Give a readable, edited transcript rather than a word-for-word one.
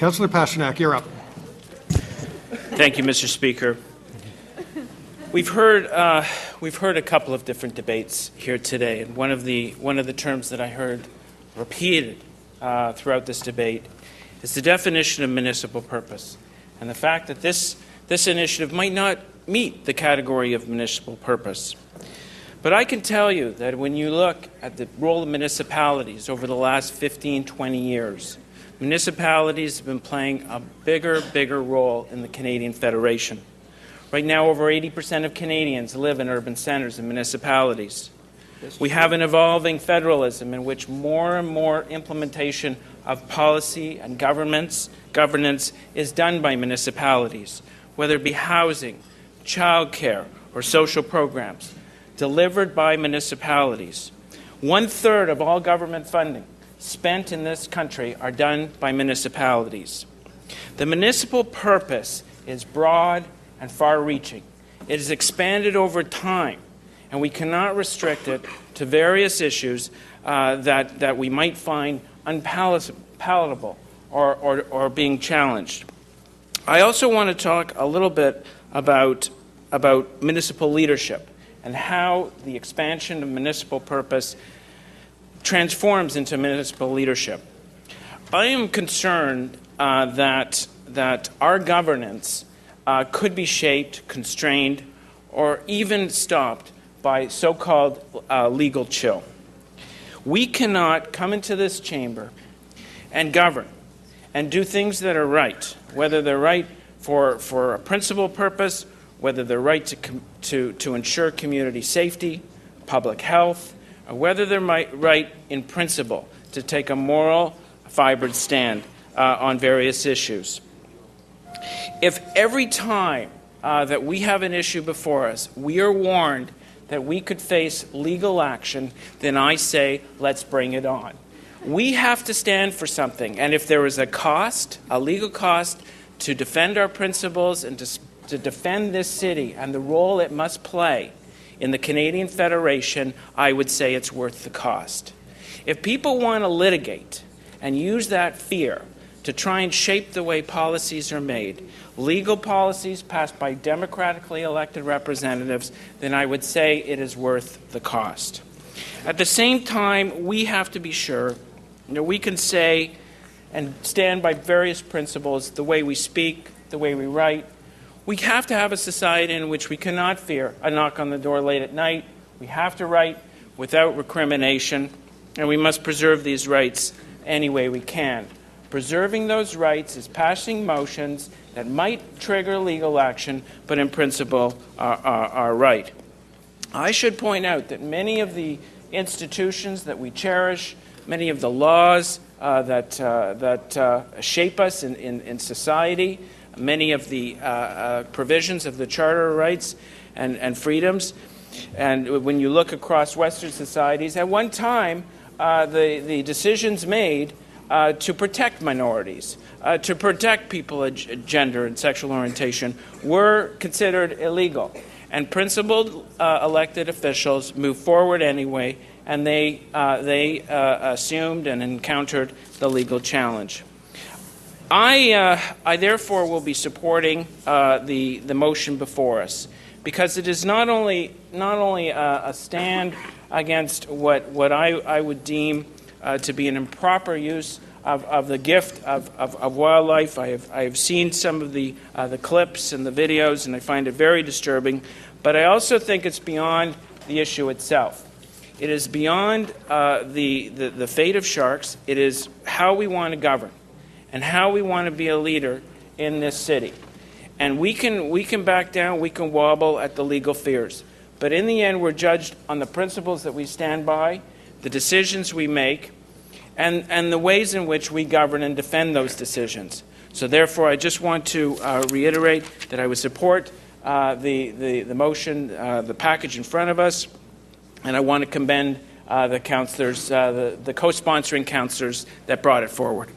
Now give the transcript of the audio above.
Councillor Pasternak, you're up. Thank you, Mr. Speaker. We've heard a couple of different debates here today, and one of the terms that I heard repeated throughout this debate is the definition of municipal purpose, and the fact that this initiative might not meet the category of municipal purpose. But I can tell you that when you look at the role of municipalities over the last 15, 20 years, municipalities have been playing a bigger role in the Canadian Federation. Right now, over 80% of Canadians live in urban centres and municipalities. We have an evolving federalism in which more and more implementation of policy and governance is done by municipalities, whether it be housing, childcare, or social programs, delivered by municipalities. 1/3 of all government funding spent in this country are done by municipalities. The municipal purpose is broad and far-reaching. It is expanded over time, and we cannot restrict it to various issues that we might find unpalatable or being challenged. I also want to talk a little bit about municipal leadership and how the expansion of municipal purpose transforms into municipal leadership. I am concerned that our governance could be shaped, constrained, or even stopped by so-called legal chill. We cannot come into this chamber and govern and do things that are right, whether they're right for a principled purpose, whether they're right to ensure community safety, public health, or whether they're right in principle to take a moral, fibered stand on various issues. If every time that we have an issue before us, we are warned that we could face legal action, then I say, let's bring it on. We have to stand for something, and if there is a cost, a legal cost, to defend our principles and to defend this city and the role it must play in the Canadian Federation, I would say it's worth the cost. If people want to litigate and use that fear to try and shape the way policies are made, legal policies passed by democratically elected representatives, then I would say it is worth the cost. At the same time, we have to be sure that we can say and stand by various principles, the way we speak, the way we write. We have to have a society in which we cannot fear a knock on the door late at night. We have to write without recrimination, and we must preserve these rights any way we can. Preserving those rights is passing motions that might trigger legal action, but in principle are right. I should point out that many of the institutions that we cherish, many of the laws that shape us in society, many of the provisions of the Charter of Rights and Freedoms, and when you look across Western societies, at one time the decisions made to protect minorities, to protect people of gender and sexual orientation were considered illegal. And principled elected officials moved forward anyway, and they assumed and encountered the legal challenge. I therefore will be supporting the motion before us, because it is not only a stand against what I would deem to be an improper use of the gift of wildlife. I have seen some of the clips and the videos, and I find it very disturbing. But I also think it's beyond the issue itself. It is beyond the fate of sharks. It is how we want to govern and how we want to be a leader in this city. And we can back down, we can wobble at the legal fears. But in the end, we're judged on the principles that we stand by, the decisions we make, and the ways in which we govern and defend those decisions. So therefore, I just want to reiterate that I would support the motion, the package in front of us, and I want to commend the councillors, the co-sponsoring councillors that brought it forward.